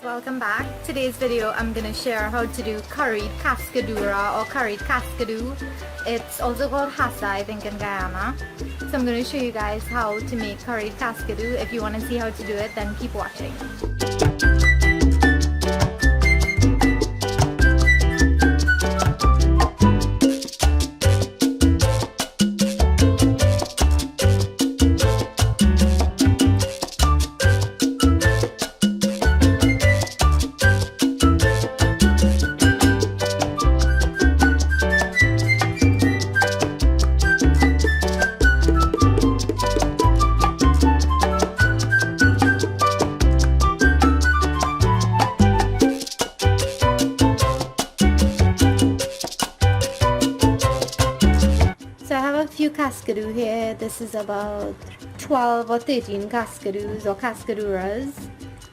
welcome back. Today's video I'm going to share how to do curried Cascadura or curried Cascadoux. It's also called Hassar, I think, in Guyana. So I'm going to show you guys how to make curried Cascadoux. If you want to see how to do it, then keep watching. Few Cascadoux here. This is about 12 or 13 Cascadouxs or Cascaduras,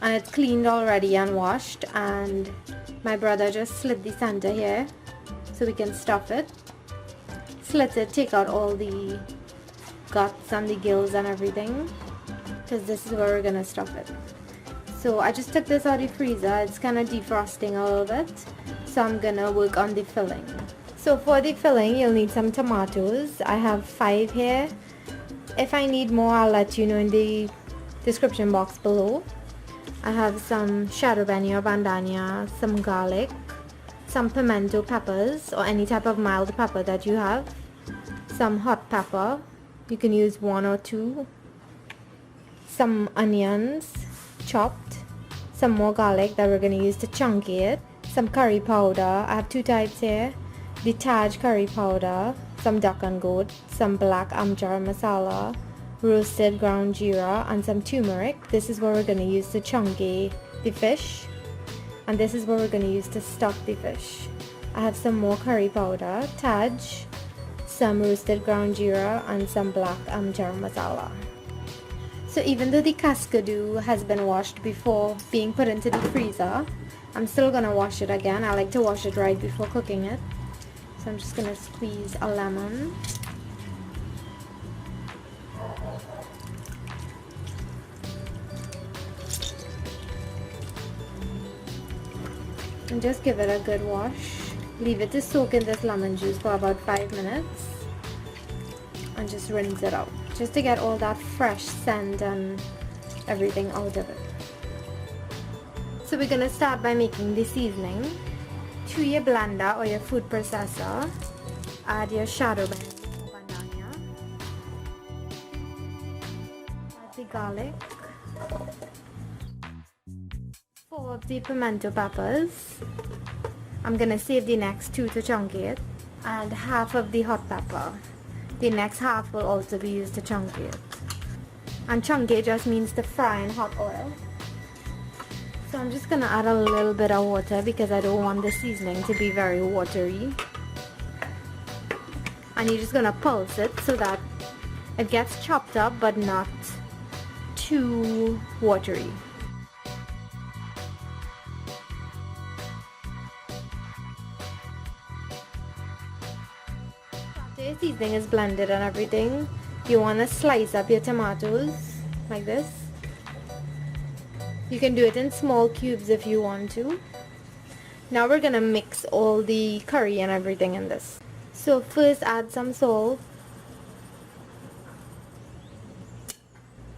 and it's cleaned already and washed, and my brother just slit the center here so we can stuff it. Slit it, take out all the guts and the gills and everything, because this is where we're gonna stuff it. So I just took this out of the freezer. It's kind of defrosting a little bit, so I'm gonna work on the filling. So for the filling, you'll need some tomatoes. I have 5 here. If I need more, I'll let you know in the description box below. I have some beni or bandhania, some garlic, some pimento peppers or any type of mild pepper that you have, some hot pepper, you can use 1 or 2, some onions chopped, some more garlic that we're going to use to chunky it, some curry powder. I have 2 types here. The Taj curry powder, some duck and goat, some black amchar masala, roasted ground jeera, and some turmeric. This is what we're going to use to chunky the fish, and this is what we're going to use to stuff the fish. I have some more curry powder, Taj, some roasted ground jeera, and some black amchar masala. So even though the Cascadoux has been washed before being put into the freezer, I'm still going to wash it again. I like to wash it right before cooking it. So I'm just going to squeeze a lemon. And just give it a good wash. Leave it to soak in this lemon juice for about 5 minutes. And just rinse it out, just to get all that fresh scent and everything out of it. So we're going to start by making the seasoning. To your blender or your food processor, add your shadon or bandhania, add the garlic, 4 of the pimento peppers. I'm gonna save the next 2 to chunky it, and half of the hot pepper. The next half will also be used to chunky it. And chunky just means to fry in hot oil. So I'm just going to add a little bit of water because I don't want the seasoning to be very watery. And you're just going to pulse it so that it gets chopped up but not too watery. After your seasoning is blended and everything, you want to slice up your tomatoes like this. You can do it in small cubes if you want to. Now we're gonna mix all the curry and everything in this. So first add some salt.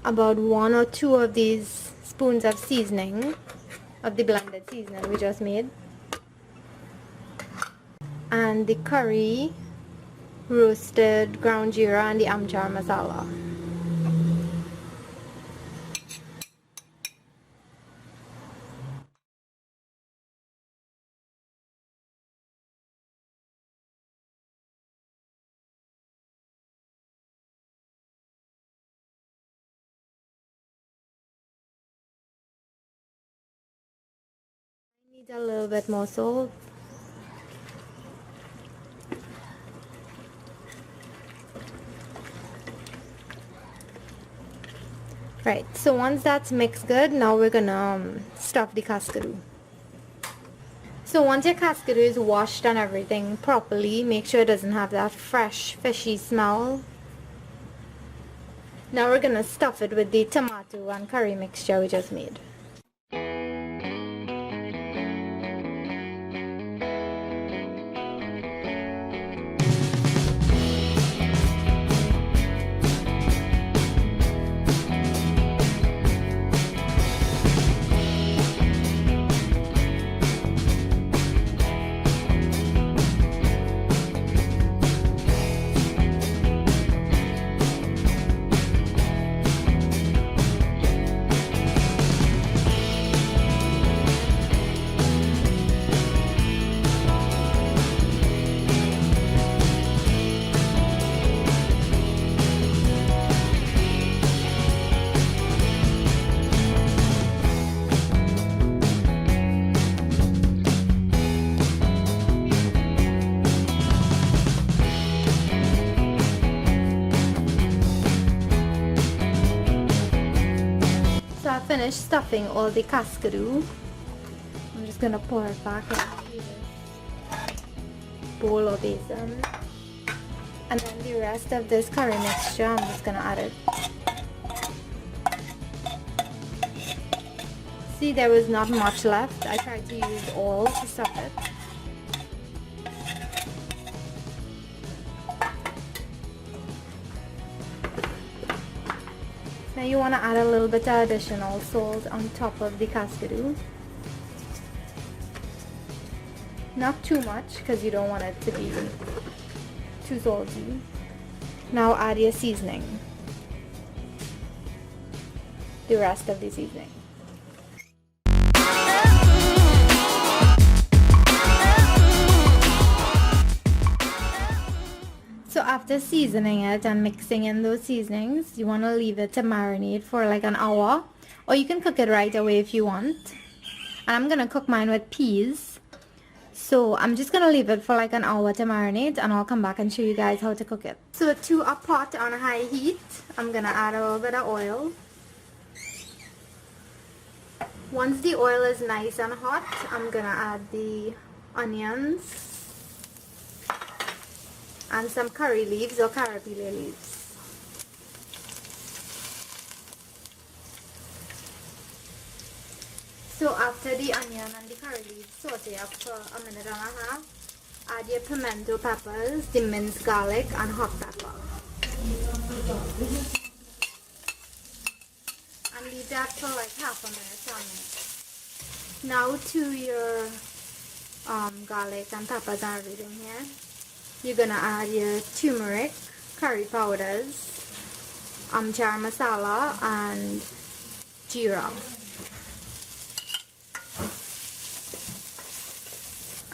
About 1 or 2 of these spoons of seasoning, of the blended seasoning we just made. And the curry, roasted ground jeera, and the amchar masala. Need a little bit more salt. Right, so once that's mixed good, now we're gonna stuff the Cascadoux. So once your Cascadoux is washed and everything properly, make sure it doesn't have that fresh fishy smell. Now we're gonna stuff it with the tomato and curry mixture we just made. finished stuffing all the Cascadoux. I'm just gonna pour it back into this bowl or basin. And then the rest of this curry mixture, I'm just gonna add it. See, there was not much left. I tried to use all to stuff it. Now you want to add a little bit of additional salt on top of the Cascadoux. Not too much because you don't want it to be too salty. Now add your seasoning. The rest of the seasoning. So after seasoning it and mixing in those seasonings, you want to leave it to marinate for like an hour, or you can cook it right away if you want. And I'm gonna cook mine with peas, so I'm just gonna leave it for like an hour to marinate, and I'll come back and show you guys how to cook it. So to a pot on high heat, I'm gonna add a little bit of oil. Once the oil is nice and hot, I'm gonna add the onions and some curry leaves or carapilla leaves. So after the onion and the curry leaves saute up for a minute and a half, add your pimento peppers, the minced garlic and hot pepper. And leave that for like half a minute, 10 minutes. Now to your garlic and peppers and everything here. You're gonna add your turmeric, curry powders, amchar massala and geera.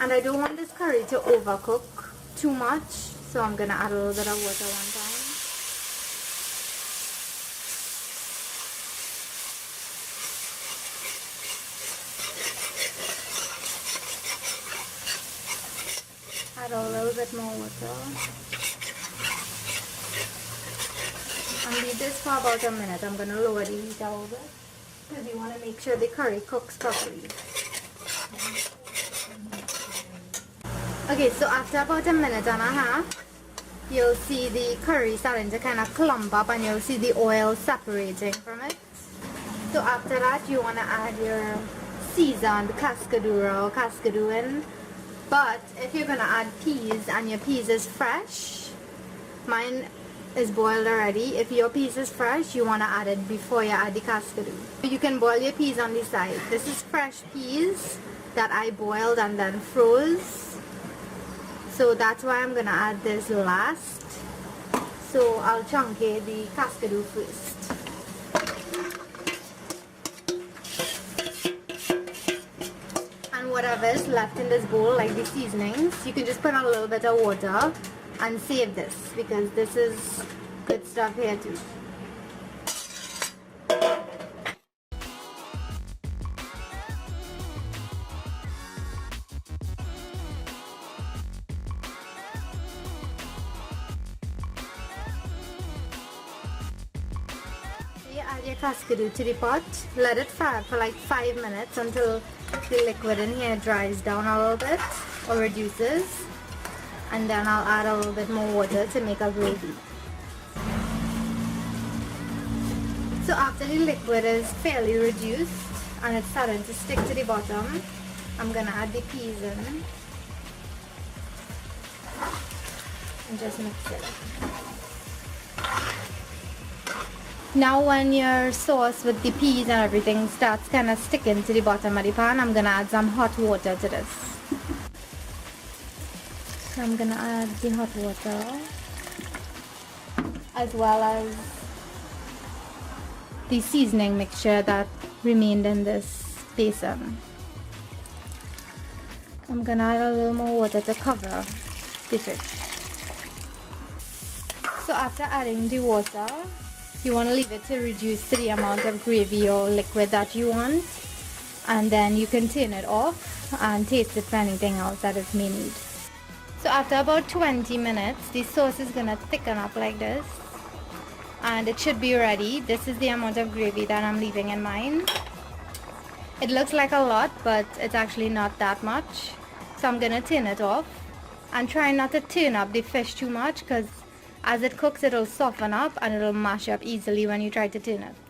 And I don't want this curry to overcook too much, so I'm gonna add a little bit of water one time. Add a little bit more water. And leave this for about a minute. I'm going to lower the heat a little bit because you want to make sure the curry cooks properly. Okay, so after about a minute and a half, you'll see the curry starting to kind of clump up and you'll see the oil separating from it. So after that, you want to add your seasoned Cascadura or Cascadoux in. But if you're going to add peas and your peas is fresh, mine is boiled already. If your peas is fresh, you want to add it before you add the Cascadoux. You can boil your peas on the side. This is fresh peas that I boiled and then froze. So that's why I'm going to add this last. So I'll chunky the Cascadoux first. Whatever is left in this bowl, like the seasonings, you can just put on a little bit of water and save this, because this is good stuff here too. You add your Cascadoux to the pot, let it fry for like 5 minutes until the liquid in here dries down a little bit or reduces, and then I'll add a little bit more water to make a gravy. So after the liquid is fairly reduced and it's starting to stick to the bottom, I'm gonna add the peas in and just mix it. Now when your sauce with the peas and everything starts kind of sticking to the bottom of the pan, I'm going to add some hot water to this. So I'm going to add the hot water as well as the seasoning mixture that remained in this basin. I'm going to add a little more water to cover the fish. So after adding the water, you want to leave it to reduce to the amount of gravy or liquid that you want, and then you can turn it off and taste it for anything else that it may need. So after about 20 minutes, the sauce is going to thicken up like this, and it should be ready. This is the amount of gravy that I'm leaving in mine. It looks like a lot, but it's actually not that much. So I'm gonna turn it off and try not to turn up the fish too much, because as it cooks it'll soften up and it'll mash up easily when you try to turn it.